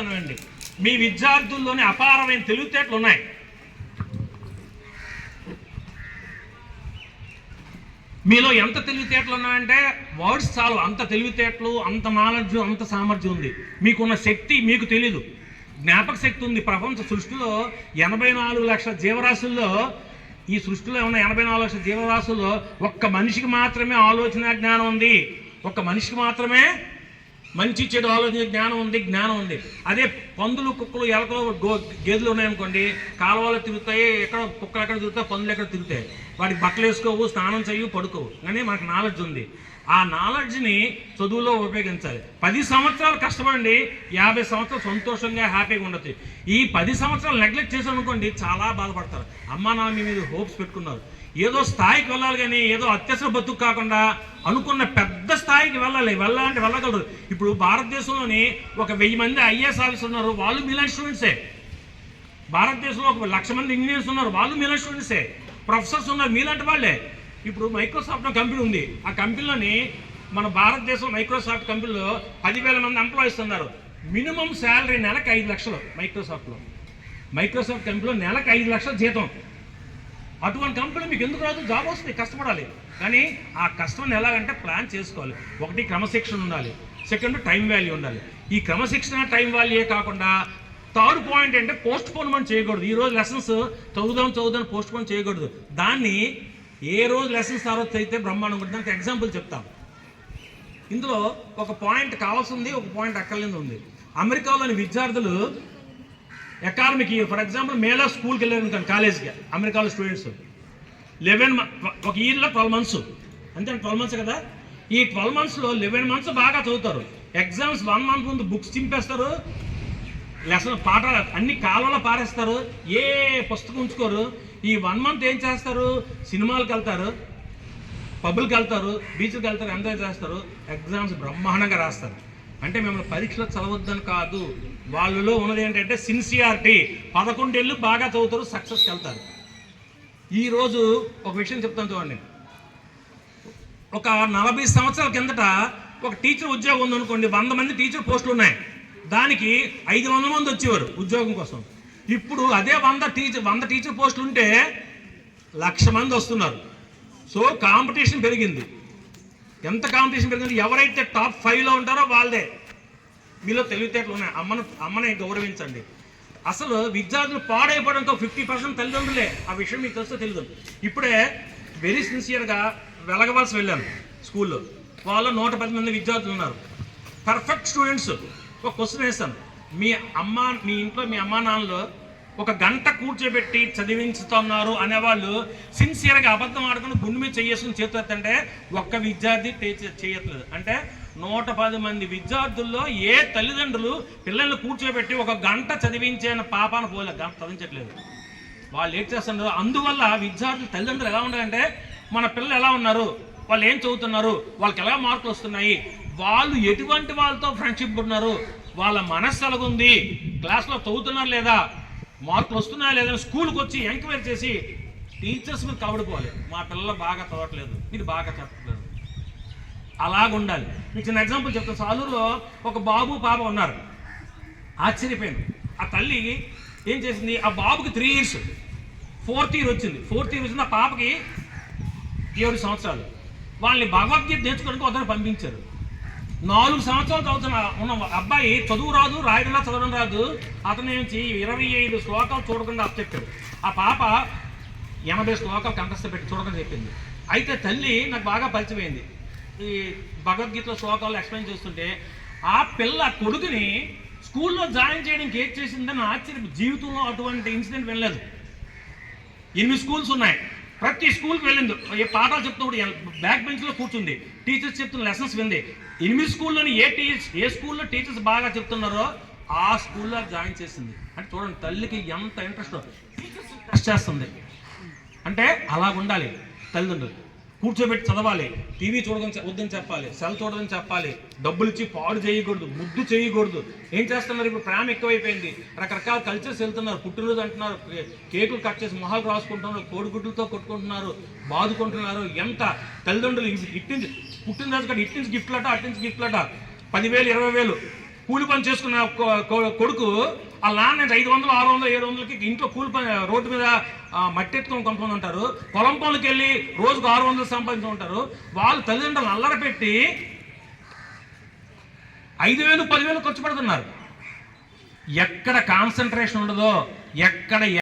అండి మీ విద్యార్థుల్లోని అపారమైన తెలివితేటలు ఉన్నాయి. మీలో ఎంత తెలివితేటలు ఉన్నాయంటే వర్డ్స్ చాలు, అంత తెలివితేటలు, అంత నాలెడ్జ్, అంత సామర్థ్యం ఉంది. మీకున్న శక్తి మీకు తెలీదు. జ్ఞాపక శక్తి ఉంది. ప్రపంచ సృష్టిలో 84 లక్షల జీవరాశుల్లో, ఈ సృష్టిలో ఉన్న 84 లక్షల జీవరాశుల్లో ఒక్క మనిషికి మాత్రమే ఆలోచన జ్ఞానం ఉంది. ఒక్క మనిషికి మాత్రమే మంచి చెడు ఆలోచన జ్ఞానం ఉంది. అదే పందులు, కుక్కలు, ఎలకలు, గేదెలు ఉన్నాయనుకోండి, కాలువలు తిరుగుతాయి, ఎక్కడ కుక్కలు ఎక్కడ తిరుగుతాయి, పందులు ఎక్కడ తిరుగుతాయి. వాటికి బట్టలు వేసుకోవు, స్నానం చేయవు, పడుకోవు. కానీ మనకు నాలెడ్జ్ ఉంది. ఆ నాలెడ్జ్ని చదువులో ఉపయోగించాలి. 10 సంవత్సరాలు కష్టపడండి, 50 సంవత్సరాలు సంతోషంగా హ్యాపీగా ఉండొచ్చు. ఈ 10 సంవత్సరాలు నెగ్లెక్ట్ చేసామనుకోండి, చాలా బాధపడతారు. అమ్మా నాన్న మీ మీద హోప్స్ పెట్టుకున్నారు, ఏదో స్థాయికి వెళ్ళాలి, కానీ ఏదో అత్యవసర బతుకు కాకుండా అనుకున్న పెద్ద స్థాయికి వెళ్ళాలంటే వెళ్ళగలరు. ఇప్పుడు భారతదేశంలోని 1000 మంది ఐఏఎస్ ఆఫీసర్ ఉన్నారు, వాళ్ళు మీలాంటి స్టూడెంట్సే. భారతదేశంలో 1,00,000 మంది ఇంజనీర్స్ ఉన్నారు, వాళ్ళు మీలాంటి స్టూడెంట్సే. ప్రొఫెసర్స్ ఉన్నారు, మీలాంటి వాళ్ళే. ఇప్పుడు మైక్రోసాఫ్ట్ కంపెనీ ఉంది, ఆ కంపెనీలోని మన భారతదేశం మైక్రోసాఫ్ట్ కంపెనీలో 10,000 మంది ఎంప్లాయీస్ ఉన్నారు. మినిమం శాలరీ నెలకు 5 లక్షలు. మైక్రోసాఫ్ట్ కంపెనీలో నెలకు 5 లక్షల జీతం. అటువంటి కంపెనీ మీకు ఎందుకు రాదు? జాబ్ వస్తుంది, కష్టపడాలి. కానీ ఆ కష్టం ఎలాగంటే ప్లాన్ చేసుకోవాలి. ఒకటి క్రమశిక్షణ ఉండాలి, సెకండ్ టైం వాల్యూ ఉండాలి. ఈ క్రమశిక్షణ టైం వాల్యూయే కాకుండా థర్డ్ పాయింట్ అంటే పోస్ట్ పోన్మెంట్ చేయకూడదు. ఈరోజు లెసన్స్ చదువుదాం పోస్ట్ పోన్ చేయకూడదు. దాన్ని ఏ రోజు లెసన్స్ ఆ రోజు అయితే బ్రహ్మాండం ఉంటుంది. దానికి ఎగ్జాంపుల్ చెప్తాం. ఇందులో ఒక పాయింట్ కావాల్సింది, ఒక పాయింట్ అక్కర్లేదు ఉంది. అమెరికాలోని విద్యార్థులు అకాడమిక్ ఇయర్, ఫర్ ఎగ్జాంపుల్ మేలో స్కూల్కి వెళ్ళారు అనుకోండి, కాలేజ్కి. అమెరికాలో స్టూడెంట్స్ 11 ఒక ఇయర్లో 12 మంత్స్, అంతే 12 మంత్స్ కదా. ఈ 12 మంత్స్లో 11 మంత్స్ బాగా చదువుతారు. ఎగ్జామ్స్ 1 మంత్ ముందు బుక్స్ చింపేస్తారు, లెసన్ పాఠాలు అన్ని కాలంలో పారేస్తారు, ఏ పుస్తకం ఉంచుకోరు. ఈ 1 మంత్ ఏం చేస్తారు? సినిమాలకు వెళ్తారు, పబ్బులకు వెళ్తారు, బీచ్కి వెళ్తారు, ఎంజాయ్ చేస్తారు, ఎగ్జామ్స్ బ్రహ్మాండంగా రాస్తారు. అంటే మిమ్మల్ని పరీక్షలో చదవద్దని కాదు, వాళ్ళలో ఉన్నది ఏంటంటే సిన్సియారిటీ. 11 ఏళ్ళు బాగా చదువుతారు, సక్సెస్కి వెళ్తారు. ఈరోజు ఒక విషయం చెప్తాను చూడండి. ఒక 40 సంవత్సరాల కిందట ఒక టీచర్ ఉద్యోగం ఉందనుకోండి, 100 మంది టీచర్ పోస్టులు ఉన్నాయి, దానికి 500 మంది వచ్చేవారు ఉద్యోగం కోసం. ఇప్పుడు అదే 100 టీచర్ పోస్టులు ఉంటే 1,00,000 మంది వస్తున్నారు. సో కాంపిటీషన్ పెరిగింది. ఎంత కాంపిటీషన్ పెరిగింది? ఎవరైతే టాప్ 5లో ఉంటారో వాళ్ళదే. మీలో తెలివితేటలు ఉన్నాయి, అమ్మని గౌరవించండి. అసలు విద్యార్థులు పాడైపోవడంతో 50% తల్లిదండ్రులే. ఆ విషయం మీకు తెలుసో తెలియదు. ఇప్పుడే వెరీ సిన్సియర్గా వెలగవలసి వెళ్ళాను స్కూల్లో. వాళ్ళు 110 మంది విద్యార్థులు ఉన్నారు, పర్ఫెక్ట్ స్టూడెంట్స్. ఒక క్వశ్చన్ వేస్తాను, మీ ఇంట్లో మీ అమ్మా నాన్నలు 1 గంట కూర్చోబెట్టి చదివించుతున్నారు అనేవాళ్ళు సిన్సియర్గా అబద్ధం ఆడుకుని గుండె మీద చేసుకుని చేతుంటే ఒక్క విద్యార్థి చేయట్లేదు. అంటే 110 మంది విద్యార్థుల్లో ఏ తల్లిదండ్రులు పిల్లల్ని కూర్చోబెట్టి 1 గంట చదివించే పాపాన పోలే, గంట చదివించట్లేదు. వాళ్ళు ఏం చేస్తున్నారు? అందువల్ల విద్యార్థులు తల్లిదండ్రులు ఎలా ఉండాలంటే, మన పిల్లలు ఎలా ఉన్నారు, వాళ్ళు ఏం చదువుతున్నారు, వాళ్ళకి ఎలా మార్కులు వస్తున్నాయి, వాళ్ళు ఎటువంటి వాళ్ళతో ఫ్రెండ్షిప్ ఉన్నారు, వాళ్ళ మనస్సు ఎలాగుంది, క్లాస్లో చదువుతున్నారు లేదా, మార్కులు వస్తున్నాయా లేదా, స్కూల్కి వచ్చి ఎంక్వైరీ చేసి టీచర్స్ మీద కలబడిపోవాలి. మా పిల్లలు బాగా చదవట్లేదు, మీరు బాగా చెప్పట్లేదు, అలాగుండాలి. మీకు చిన్న ఎగ్జాంపుల్ చెప్తాను. సాలూరులో ఒక బాబు పాప ఉన్నారు. ఆశ్చర్యపోయింది. ఆ తల్లి ఏం చేసింది, ఆ బాబుకి 3 ఇయర్స్, 4th ఇయర్ వచ్చింది. ఆ పాపకి 7 సంవత్సరాలు. వాళ్ళని భగవద్గీత నేర్చుకోవడానికి అతను పంపించారు. 4 సంవత్సరాలు చదువుతున్న ఉన్న అబ్బాయి చదువు రాదు, రాయడంలో చదవడం రాదు. అతను నుంచి 25 శ్లోకాలు చూడకుండా చెప్పాడు. ఆ పాప 80 శ్లోకాలు కంఠస్థ పెట్టి చూడకుండా చెప్పింది. అయితే తల్లి నాకు బాగా పరిచయమైంది. ఈ భగవద్గీతలో శ్లోకాలు ఎక్స్ప్లెయిన్ చేస్తుంటే ఆ పిల్ల కొడుకుని స్కూల్లో జాయిన్ చేయడానికి ఏం చేసిందని ఆశ్చర్య. జీవితంలో అటువంటి ఇన్సిడెంట్ వెళ్ళలేదు. 8 స్కూల్స్ ఉన్నాయి, ప్రతి స్కూల్కి వెళ్ళింది. ఏ పాఠాలు చెప్తున్నప్పుడు బ్యాక్ బెంచ్లో కూర్చుంది, టీచర్స్ చెప్తున్న లెసన్స్ వింది. 8 స్కూల్లోని ఏ స్కూల్లో టీచర్స్ బాగా చెప్తున్నారో ఆ స్కూల్లో జాయిన్ చేసింది. అంటే చూడండి తల్లికి ఎంత ఇంట్రెస్ట్, టీచర్స్ టెస్ట్ చేస్తుంది. అంటే అలాగ ఉండాలి. తల్లిదండ్రులు కూర్చోబెట్టి చదవాలి, టీవీ వద్దని చెప్పాలి, సెల్ చూడదని చెప్పాలి, డబ్బులు ఇచ్చి పాడు చేయకూడదు, ముద్దు చేయకూడదు. ఏం చేస్తున్నారు ఇప్పుడు? ప్రేమ ఎక్కువైపోయింది, రకరకాల కల్చర్స్ వెళ్తున్నారు. పుట్టినరోజు అంటున్నారు, కేకులు కట్ చేసి మొహాలు రాసుకుంటున్నారు, కోడిగుడ్లతో కొట్టుకుంటున్నారు, బాదుకుంటున్నారు. ఎంత తల్లిదండ్రులు పుట్టినరోజు కాదు, ఇట్టించి గిఫ్ట్లట, అట్టించి గిఫ్ట్లట, 10,000 20,000 కూలి పని చేసుకున్న కొడుకు ఆ నాన్న 500, 600, 700కి ఇంట్లో కూలి పని రోడ్డు మీద మట్టి ఎత్తుకొని కొంతమంది ఉంటారు. పొలం పనులకి వెళ్ళి రోజుకు 600 సంపాదించి ఉంటారు. వాళ్ళు తల్లిదండ్రులు అల్లరి పెట్టి 5,000, 10,000 ఖర్చు పెడుతున్నారు. ఎక్కడ కాన్సన్ట్రేషన్ ఉండదో, ఎక్కడ